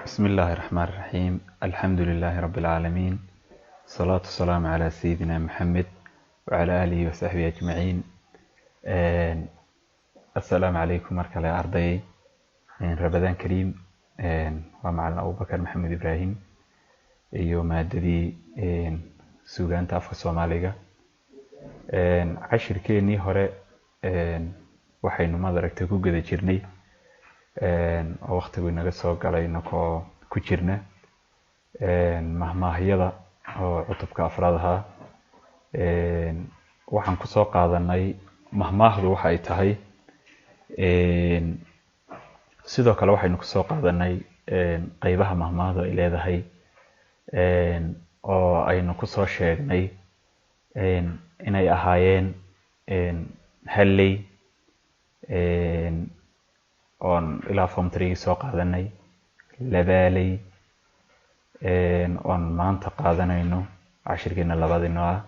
بسم الله الرحمن الرحيم. الحمد لله رب العالمين، الصلاة والسلام على سيدنا محمد وعلى آله وصحبه أجمعين. السلام عليكم مركلة أرضي رمضان كريم. ومعنا أبو بكر محمد إبراهيم يوم هددي سوغان تافق الصومالية. عشر كيني هراء waxaynu madaragtay ku gada jirnay oo waqtigu inaga soo galay inagoo ku jirna mahmaahyada oo cutubka afraad ahaa. waxaan ku soo qaadanay mahmaahdu waxa ay tahay, sidoo kale waxaynu ku soo qaadanay qaybaha mahmaahdu ay leedahay oo aynu ku soo sheegnay inay ahaayeen halley oon ilaa form 3 soo qaadanay, labaaley oon maanta qaadanayno cashirkeena labaadino ah,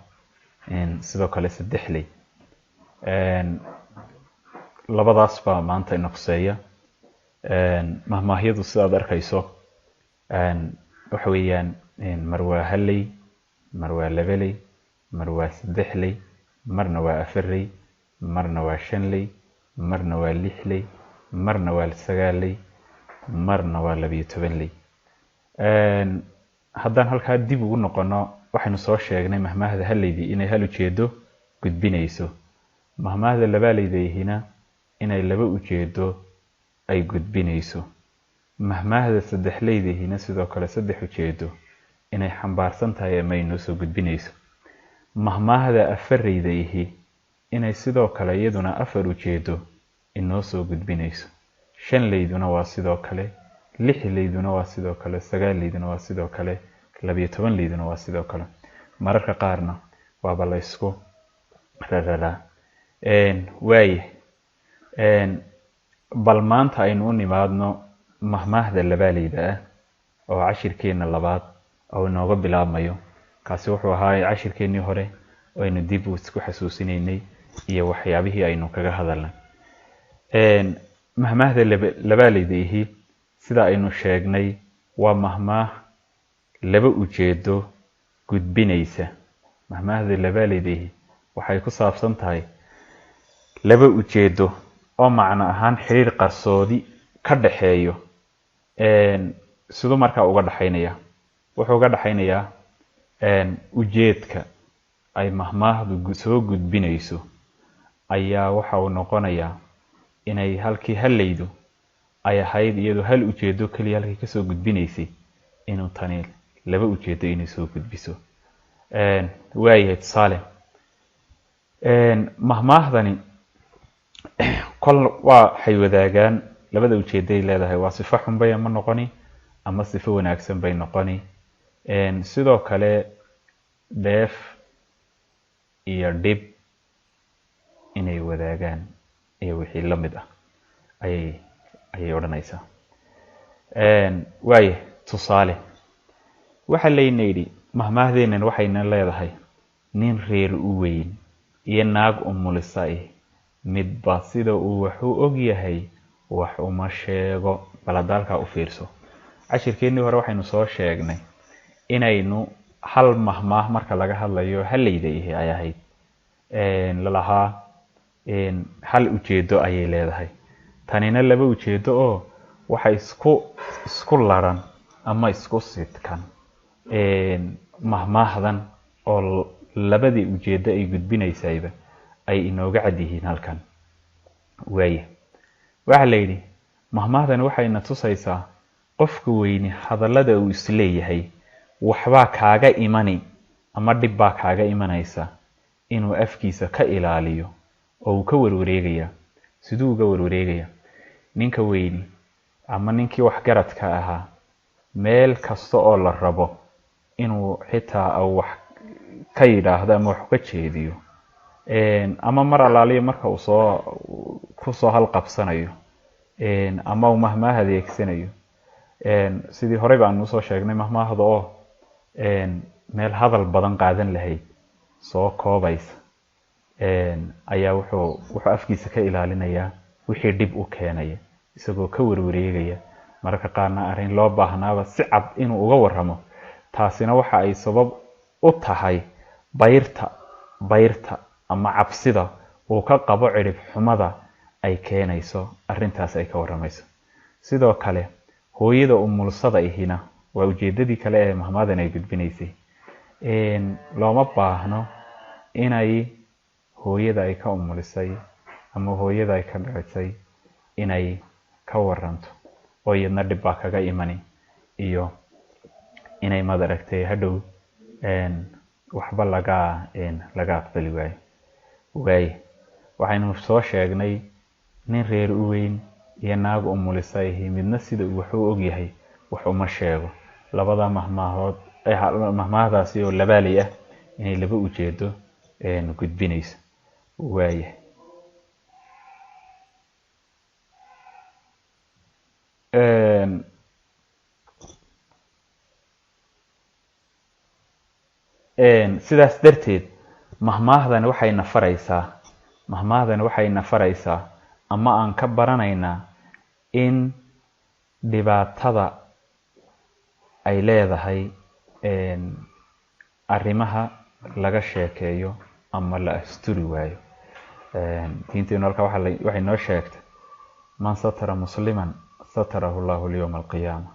sidoo kale saddexley. labadaas baa maanta ina khuseeya. mahmaahyadu sidaad arkayso waxa weeyaan mar waa halley, mar waa labaley, mar waa saddexley, marna waa afarley, marna waa shanley, marna waa lixley, marna waa sagaaley, marna waa 12 ley. haddaan halkaa dib ugu noqono, waxaynu soo sheegnay mahmaahda halleydii inay hal ujeedo gudbinayso, mahmaahda labaaleydiina inay laba ujeedo ay gudbinayso, mahmaahda saddexleydiina sidoo kale saddex ujeedo inay xambaarsan tahay ama ay noo soo gudbinayso, mahmaahda afarleydiihi inay sidoo kale iyaduna afar ujeedo inoo soo gudbinayso, shanleyduna waa sidoo kale, lixleyduna waa sidoo kale, sagaalleyduna waa sidoo kale, 12 leyduna waa sidoo kale. mararka qaarna waaba la isku rararaa. waaye bal maanta aynu u nimaadno mahmaahda labaaleyda ah oo cashirkeena labaad oo inooga bilaabmayo. kaasi wuxuu ahaa cashirkeenii hore oo aynu dib u isku xasuusinaynay iyo waxyaabihii aynu kaga hadalnay. mahmaahda labaaleydiihi sida aynu sheegnay waa mahmaah laba ujeedo gudbinaysa. mahmaahda labaaleydiihi waxay ku saabsan tahay laba ujeedo oo macno ahaan xiriir qarsoodi ka dhaxeeyo. sidoo markaa uga dhaxaynaya wuxuu uga dhaxaynayaa ujeedka ay mahmaahdu soo gudbinayso ayaa waxa uu noqonayaa inay halkii halleydu ay ahayd iyadoo hal ujeedo kaliya halkii ka soo gudbinaysay inuu tani laba ujeedo inay soo gudbiso. waayahay tusaale, mahmaahdani kol waxay wadaagaan labada ujeeday leedahay, waa sifo xun bay ama noqoni ama sifo wanaagsan bay noqoni. sidoo kale dheef iyo dhib inay wadaagaan iyo wixii la mid ah ayay odhanaysaa. waaye tusaale, waxa layna yidhi mahmaahdeennan waxayna leedahay nin reer u weyn iyo naag umulisa midba sida uu wax u og yahay wax uma sheego. baladaalkaa u fiirso. cashirkeennii hore waxaynu soo sheegnay inaynu hal mahmaah marka laga hadlayo halleydiihi ay ahayd lalahaa hal ujeedo ayay leedahay. tanina laba ujeedo oo waxay isku laran ama isku sidkan mahmaahdan oo labadii ujeedo ay gudbinaysayba ay inooga cad yihiin halkan. waaye waxa la yidhi mahmaahdan waxayna tusaysaa qofka weyni hadallada uu isleeyahay waxbaa kaaga imani ama dhib baa kaaga imanaysa inuu afkiisa ka ilaaliyo oo uu ka warwareegaya. siduu uga warwareegaya? ninka weyni ama ninkii waxgaradka ahaa meel kasta oo la rabo inuu xitaa wax ka yidhaahdo ama wax ka jeediyo, ama mar alaaliyo marka uu ku soo halqabsanayo ama uu mahmaah adeegsanayo. sidii horey baan usoo sheegnay mahmaahda oo meel hadal badan qaadan lahayd soo koobaysa ayaa wuxuu afkiisa ka ilaalinayaa wixii dhib u keenaya isagoo ka warwareegaya mararka qaarna arrin loo baahnaaba si cad inuu uga warramo. taasina waxa ay sabab u tahay bayrta ama cabsida uu ka qabo cirib xumada ay keenayso arrintaas ay ka warramayso. sidoo kale hooyada umulsada ihina waa ujeedadii kale ee mahmaadan ay gudbinaysay. looma baahno inay hooyada ay ka umulisay ama hooyada ay ka dhacisay inay ka waranto oo iyadna dhib baa kaga imani iyo inay madaragtay hadhow waxba laga aqbali waaye. waxaynu soo sheegnay nin reer u weyn iyo naag umulisa ihi midna sida uu wax u ogyahay wax uma sheego. labada mahmaahdaasi oo labaalay ah inay laba ujeedo gudbinayso waaye. sidaas darteed mahmaahdan waxayna faraysaa ama aan ka baranaynaa in dhibaatada ay leedahay arrimaha laga sheekeeyo ama la asturi waayo. diinteenu halkaa waxay noo sheegtay man satara musliman satarahu llahu lyawma alqiyaama.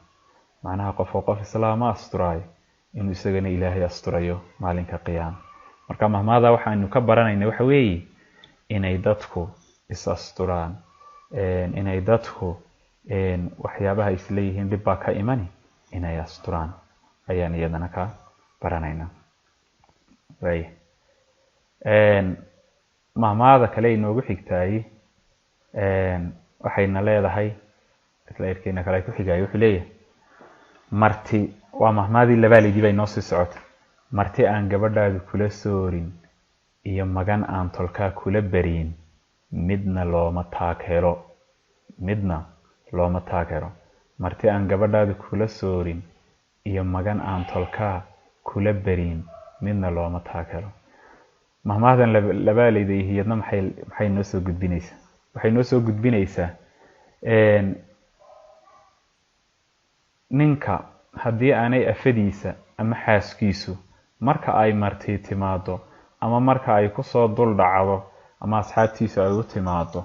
macnaha qof islaama asturaayo inuu isagana ilaahay asturayo maalinka qiyaama. marka mahmaada waxaanu ka baranayna waxa weeye inay dadku is asturaan, inay dadku waxyaabaha isleeyihiin dhib baa ka imani inay asturaan ayaan iyadana ka baranayna. mahmaada kale inoogu xigtaay waxayna leedahay isla erkeena kale ku xigay wuxuu leeyahay marti. waa mahmaadii labaalidii bay noo sii socota. marti aan gabadhaadu kula soorin iyo magan aan tolkaa kula bariin midna looma taag helo. marti aan gabadhaadu kula soorin iyo magan aan tolkaa kula bariin midna looma taag helo. mahmaadan labaaleyda iyadna maxay noo soo gudbinaysaa? waxay noo soo gudbinaysaa ninka haddii aanay afadiisa ama xaaskiisu marka ay marti timaado ama marka ay kusoo dul dhacdo ama asxaabtiisu ay u timaado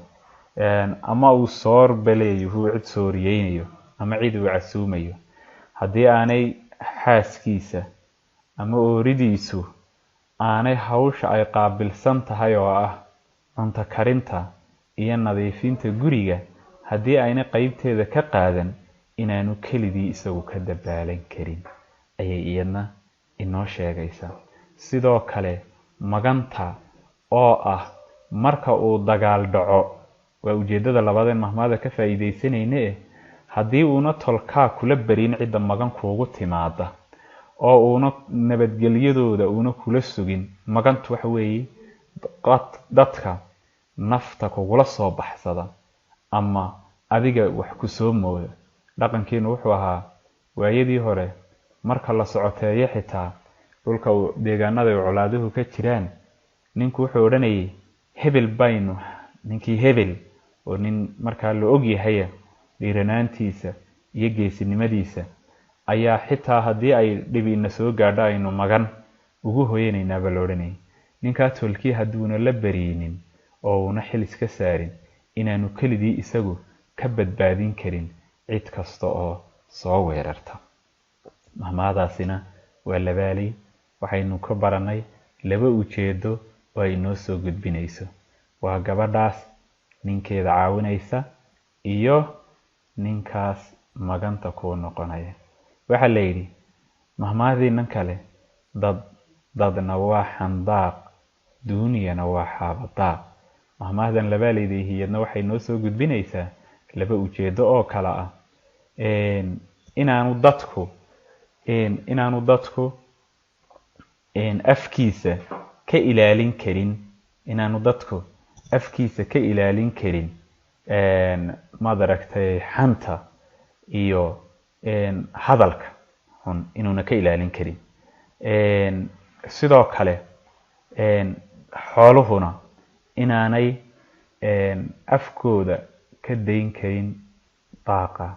ama uu soorbaleeyo uu cid sooriyeynayo ama cid uu casuumayo, haddii aanay xaaskiisa ama ooridiisu aanay hawsha ay qaabilsan tahay oo ah cunto karinta iyo nadiifinta guriga, haddii aynay qaybteeda ka qaadan inaanu keligii isagu ka dabaalan karin ayay iyadna inoo sheegaysaa. sidoo kale maganta oo ah marka uu dagaal dhaco, waa ujeedada labaadeen mahmaada ka faa'iidaysanayne haddii uuna tolkaa kula barin cidda magan kuugu timaada oo uuna nabadgelyadooda uuna kula sugin. magantu waxa weeye dadka nafta kugula soo baxsada ama adiga wax ku soo mooda. dhaqankeenu wuxuu ahaa waayadii hore marka la socoteeyo xitaa dhulka deegaanada ay colaaduhu ka jiraan, ninku wuxuu odhanayay hebel baynu ninkii hebel oo nin markaa la ogyahay dhiiranaantiisa iyo geesinimadiisa ayaa xitaa haddii ay dhibiina soo gaadho aynu magan ugu hoyanaynaaba la odhanayay. ninkaa tolkii hadduuna la bariinin oo uuna xil iska saarin inaanu keligii isagu ka badbaadin karin cid kasta oo soo weerarta. mahmaadaasina waa labaalay. waxaynu ka baranay laba ujeedo oo ay noo soo gudbinayso. waa gabadhaas ninkeeda caawinaysa iyo ninkaas maganta kuu noqonaya. waxaa la yidhi mahmaadiinan kale dadna waa xandaaq duuniyana waa xaabadaaq. mahmaadan labaaleyda iyadna waxay noo soo gudbinaysaa laba ujeedo oo kale ah inaanu dadku afkiisa ka ilaalin karin maad aragtay xanta iyo hadalka xun inuuna ka ilaalin karin. sidoo kale xooluhuna inaanay afkooda ka dayn karin daaqa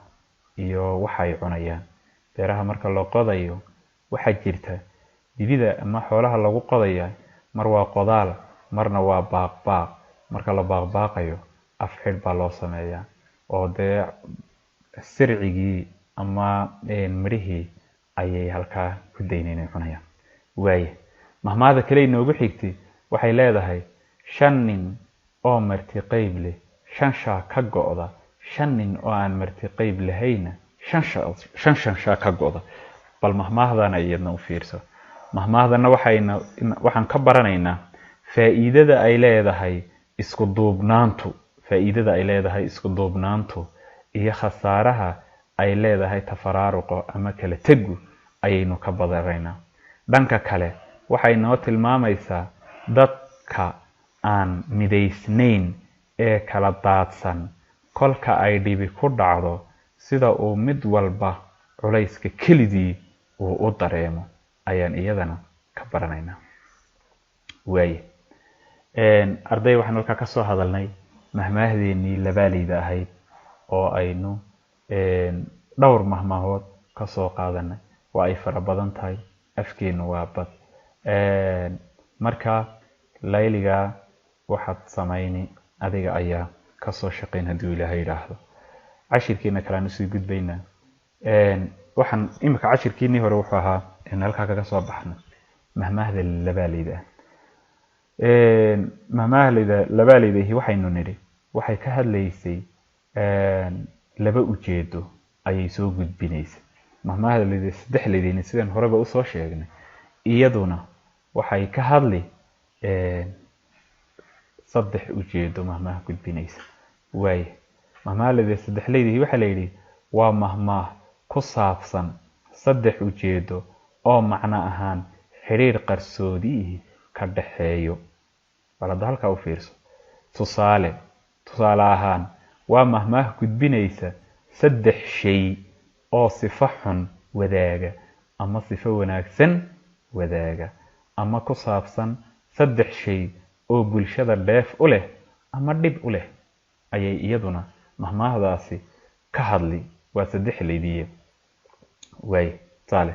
iyo waxa ay cunayaan. beeraha marka loo qodayo waxaa jirta dibida ama xoolaha lagu qodaya mar waa qodaal marna waa baaqbaaq. marka la baaqbaaqayo af xidh baa loo sameeyaa oo dee sircigii ama mirihii ayay halkaa ku dayneen cunayaan. waaye mahmaada kale inoogu xigtay waxay leedahay 5 nin oo marti qayb leh 5 shaa ka go'da, 5 nin oo aan marti qayb lahayna 5 shaa ka go'da. bal mahmaadana iyadna u fiirso. mahmaadana waxaan ka baranaynaa faa'iidada ay leedahay isku duubnaantu iyo khasaaraha ay leedahay tafaraaruqo ama kala tegu ayaynu ka badaraynaa. dhanka kale waxay noo tilmaamaysaa dadka aan midaysnayn ee kala daadsan kolka ay dhibi ku dhacdo sida uu mid walba culayska kelidii uu u dareemo ayaan iyadana ka baranaynaa. waaye arday waxaan halkaa ka soo hadalnay mahmaahdeenii labaaleyda ahayd oo aynu dhowr mahmaahood ka soo qaadanay. waa ay fara badan tahay, afkeenu waa bad. marka layliga waxaad samayni adiga ayaa kasoo shaqayn haddii ilaahay yidhaahdo. cashirkiina kale aan usii gudbaynaa. waxaan imika cashirkiinii hore wuxuu ahaa in halkaa kaga soo baxno mahmaahda labaaleyda ah. mahmaahda labaaleydahi waxaynu nidhi waxay ka hadlaysay laba ujeedo ayay soo gudbinaysa. mahmaahda saddexleydayna sidaan horeba usoo sheegnay iyaduna waxay ka hadli 3 ujeedo mahmaah gudbinaysa. waaye mahmaahda saddexleydayhi waxaa la yidhi waa mahmaah ku saabsan 3 ujeedo oo macno ahaan xiriir qarsoodi ka dhaxeeyo. balada halkaa u fiirso. tusaale ahaan waa mahmaah gudbinaysa 3 shay oo sifo xun wadaaga ama sifo wanaagsan wadaaga, ama ku saabsan 3 shay oo bulshada dheef u leh ama dhib u leh ayay iyaduna mahmaahdaasi ka hadli. waa 3 leediye. waaye tusaale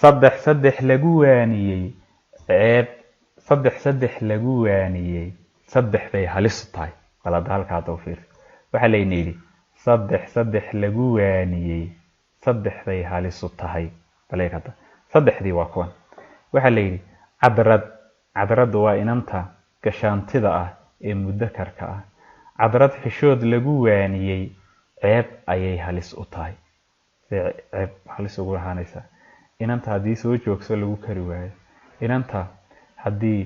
3 lagu waaniyey ceeb 3 lagu waaniyey 3 bay halis u tahay. balada halkaa u fiirso. waxaa layna yidhi 3 lagu waaniyey 3 bay halis u tahay. baleekada 3dii waa kuwan. waxaa la yidhi cadradu waa inanta gashaantida ah ee mudakarka ah. cadrad xishood lagu waaniyey ceeb ayay halis u tahay. ceeb halis ugu ahaanaysa inanta haddii soo joogso lagu kari waayo, inanta haddii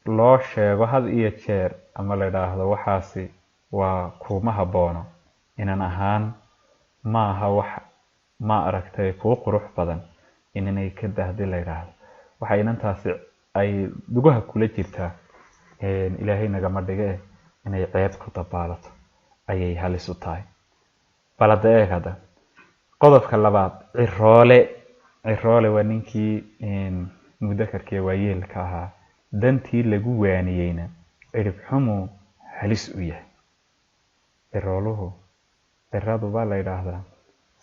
loo sheego had iyo jeer ama la yidhaahdo waxaasi waa kuma haboono, inan ahaan ma aha wax ma aragtay kuu qurux badan inay ka dahdi la yidhaahdo. waxa inantaasi ay dugaha kula jirtaa ilaahay nagama dhige inay ceeb ku dabaalato ayay halis u tahay. balada eegada qodobka labaad ciroole waa ninkii mudakarkii waayeelka ahaa. dantii lagu waaniyeyna cirib xumu halis u yahay. ciradu baa la yidhaahdaa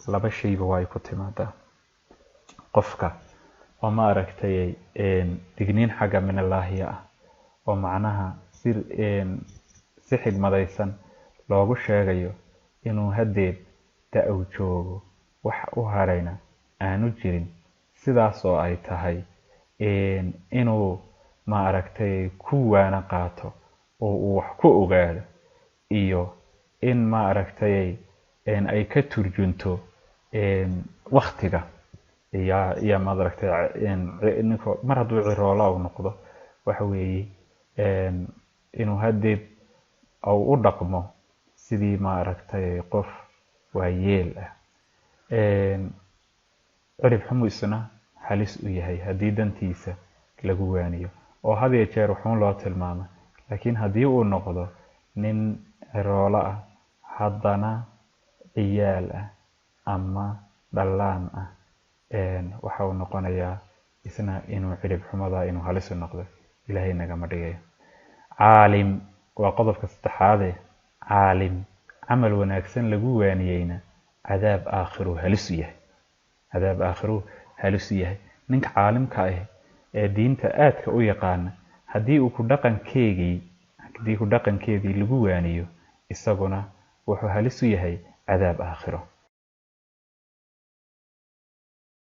2 shayba waa ay ku timaadaa. qofka oo ma aragtay digniin xagga minallaahiya ah oo macnaha si xigmadaysan loogu sheegayo inuu hadeed da-ow joogo wax u harayna aanu jirin, sidaas oo ay tahay inuu ma aragtay ku waana qaato oo uu wax ku ogaado, iyo in ma aragtay ay ka turjunto waqtiga iyo ma aragtay ninko mar hadduu ciroola u noqdo waxa weeye inuu hadeed u dhaqmo sidii ma aragtay qof waayeel ah. cirib xumu isna halis u yahay haddii dantiisa lagu waaniyo oo had iyo jeer wuxuun loo tilmaamo. laakiin haddii uu noqdo nin ciroola ah haddana ciyaal ah ama dhallaan ah, waxa uu noqonayaa isna inuu cirib xumada inuu halis u noqdo. ilaahay nagama dhigayo. caalim waa qodobka 3aad. camal wanaagsan lagu waaniyeyna cadaab aakhiru halis u yahay. cadaab aakhiru halis u yahay. ninka caalimka ah ee diinta aadka u yaqaana haddii ku dhaqankeedii lagu waaniyo isaguna wuxuu halis u yahay cadaab aakhiro.